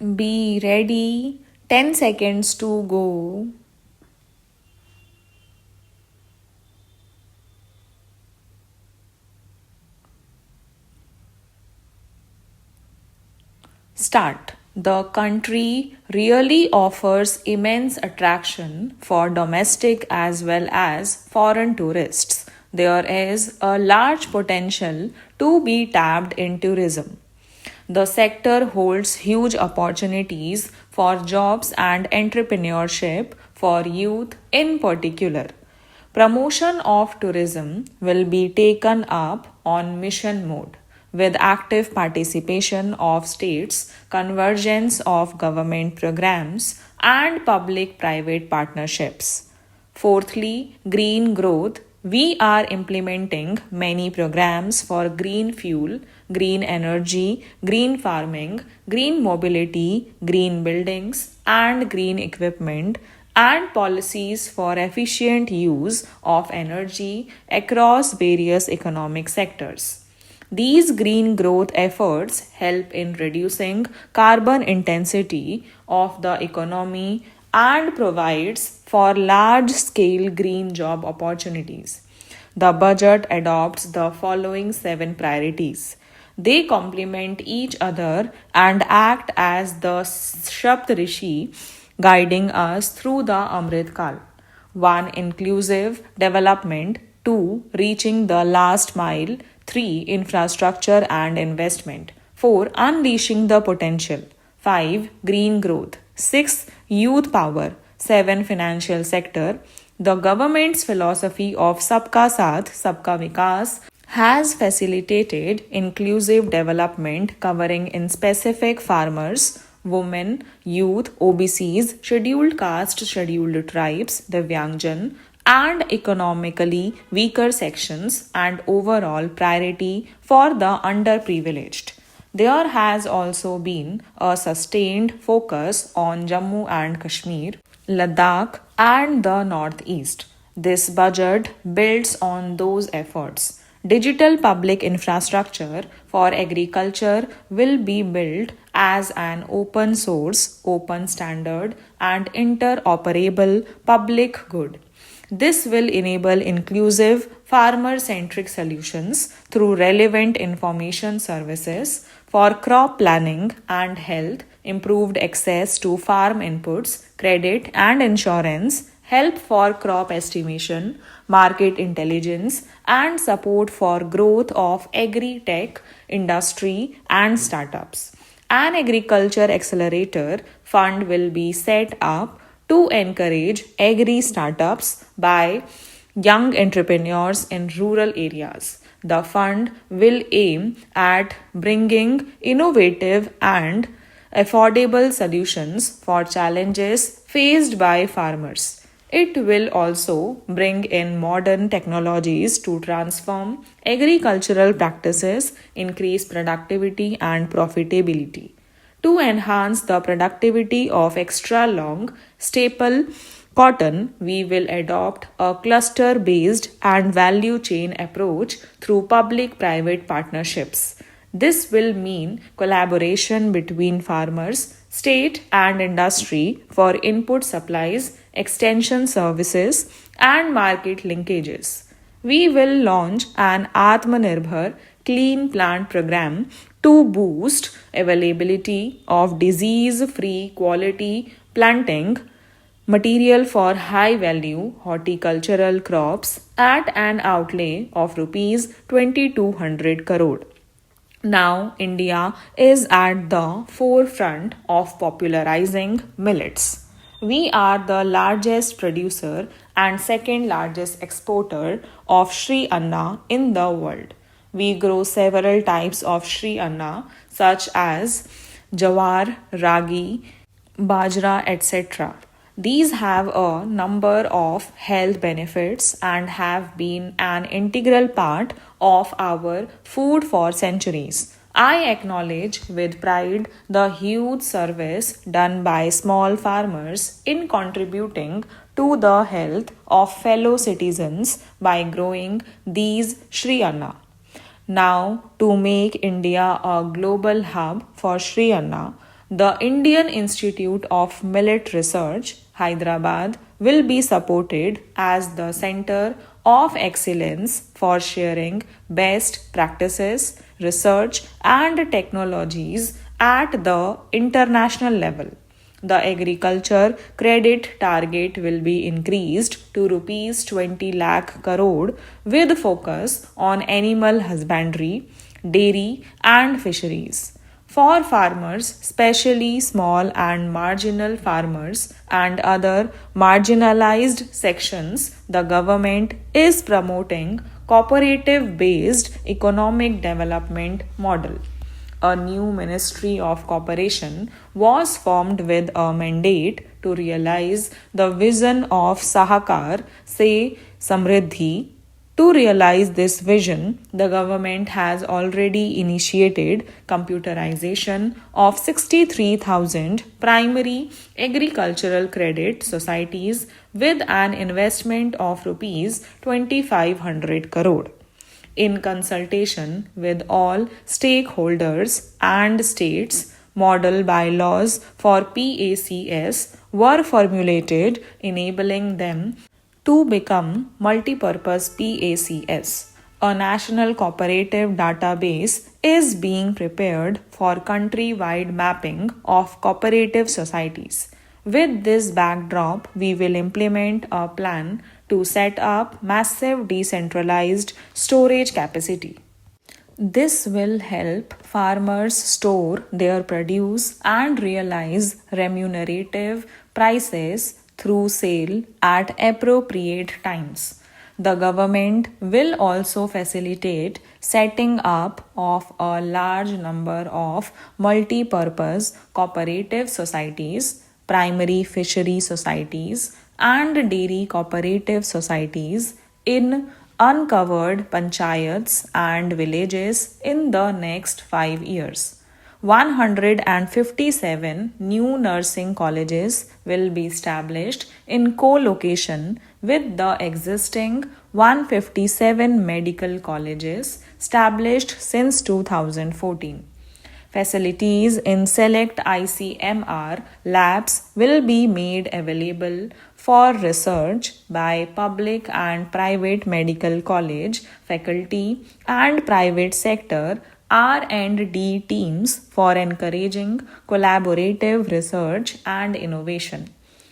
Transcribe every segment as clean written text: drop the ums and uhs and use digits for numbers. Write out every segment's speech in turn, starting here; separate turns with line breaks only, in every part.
Be ready. 10 seconds to go. Start. The country really offers immense attraction for domestic as well as foreign tourists. There is a large potential to be tapped in tourism. The sector holds huge opportunities for jobs and entrepreneurship for youth in particular. Promotion of tourism will be taken up on mission mode with active participation of states, convergence of government programs, and public private partnerships. Fourthly, green growth. We are implementing many programs for green fuel, green energy, green farming, green mobility, green buildings, and green equipment, and policies for efficient use of energy across various economic sectors. These green growth efforts help in reducing carbon intensity of the economy and provides for large scale green job opportunities. The budget adopts the following 7 priorities. They complement each other and act as the Shaptarishi guiding us through the Amrit Kal. 1. Inclusive development. 2. Reaching the last mile. 3. Infrastructure and investment. 4. Unleashing the potential. 5. Green growth. 6. Youth power. 7. Financial sector. The government's philosophy of Sabka Saath, Sabka Vikas has facilitated inclusive development covering in specific farmers, women, youth, OBCs, scheduled caste, scheduled tribes, Divyangjan, and economically weaker sections and overall priority for the underprivileged. There has also been a sustained focus on Jammu and Kashmir, Ladakh, and the Northeast. This budget builds on those efforts. Digital public infrastructure for agriculture will be built as an open source, open standard, and interoperable public good. This will enable inclusive, farmer centric solutions through relevant information services for crop planning and health, improved access to farm inputs, credit and insurance, help for crop estimation, market intelligence, and support for growth of agri-tech industry and startups. An agriculture accelerator fund will be set up to encourage agri startups by young entrepreneurs in rural areas. The fund will aim at bringing innovative and affordable solutions for challenges faced by farmers. It will also bring in modern technologies to transform agricultural practices, increase productivity and profitability. To enhance the productivity of extra long staple cotton, we will adopt a cluster based and value chain approach through public private partnerships. This will mean collaboration between farmers, state, and industry for input supplies, extension services, and market linkages. We will launch an Atmanirbhar clean plant program to boost availability of disease free quality planting material for high value horticultural crops at an outlay of rupees 2200 crore. Now, India is at the forefront of popularizing millets. We are the largest producer and second largest exporter of Sri Anna in the world. We grow several types of Sri Anna, such as jawar, ragi, bajra, etc. These have a number of health benefits and have been an integral part of our food for centuries. I acknowledge with pride the huge service done by small farmers in contributing to the health of fellow citizens by growing these Sri Anna. Now, to make India a global hub for Sri Anna, The Indian Institute of Millet Research, Hyderabad, will be supported as the Center of Excellence for sharing best practices, research, and technologies at the international level. The agriculture credit target will be increased to rupees 20 lakh crore with focus on animal husbandry, dairy, and fisheries. For farmers, especially small and marginal farmers and other marginalized sections, the government is promoting cooperative based economic development model. A new Ministry of Cooperation was formed with a mandate to realize the vision of Sahakar Se Samriddhi. To realize this vision, the government has already initiated computerization of 63,000 primary agricultural credit societies with an investment of rupees 2500 crore. In consultation with all stakeholders and states, model bylaws for PACS were formulated, enabling them to become multipurpose PACS. A national cooperative database is being prepared for country-wide mapping of cooperative societies. With this backdrop, we will implement a plan to set up massive decentralized storage capacity. This will help farmers store their produce and realize remunerative prices through sale at appropriate times. The government will also facilitate setting up of a large number of multi-purpose cooperative societies, primary fishery societies, and dairy cooperative societies in uncovered panchayats and villages in the next 5 years. 157 new nursing colleges will be established in co location with the existing 157 medical colleges established since 2014. Facilities in select ICMR labs will be made available for research by public and private medical college faculty and private sector R&D teams for encouraging collaborative research and innovation.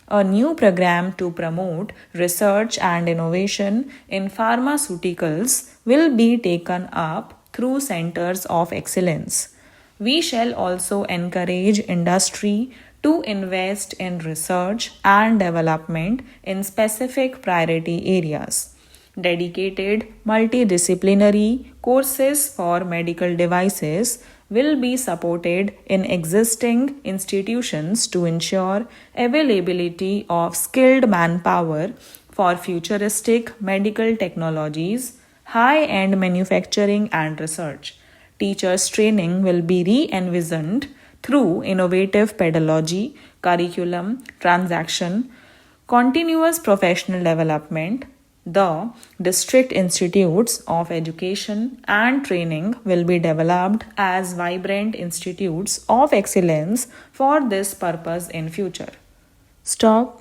A new program to promote research and innovation in pharmaceuticals will be taken up through centers of excellence. We shall also encourage industry to invest in research and development in specific priority areas. Dedicated multidisciplinary courses for medical devices will be supported in existing institutions to ensure availability of skilled manpower for futuristic medical technologies, high end manufacturing, and research. Teachers' training will be re envisioned through innovative pedagogy, curriculum, transaction, continuous professional development. The district institutes of education and training will be developed as vibrant institutes of excellence for this purpose in future. Stop.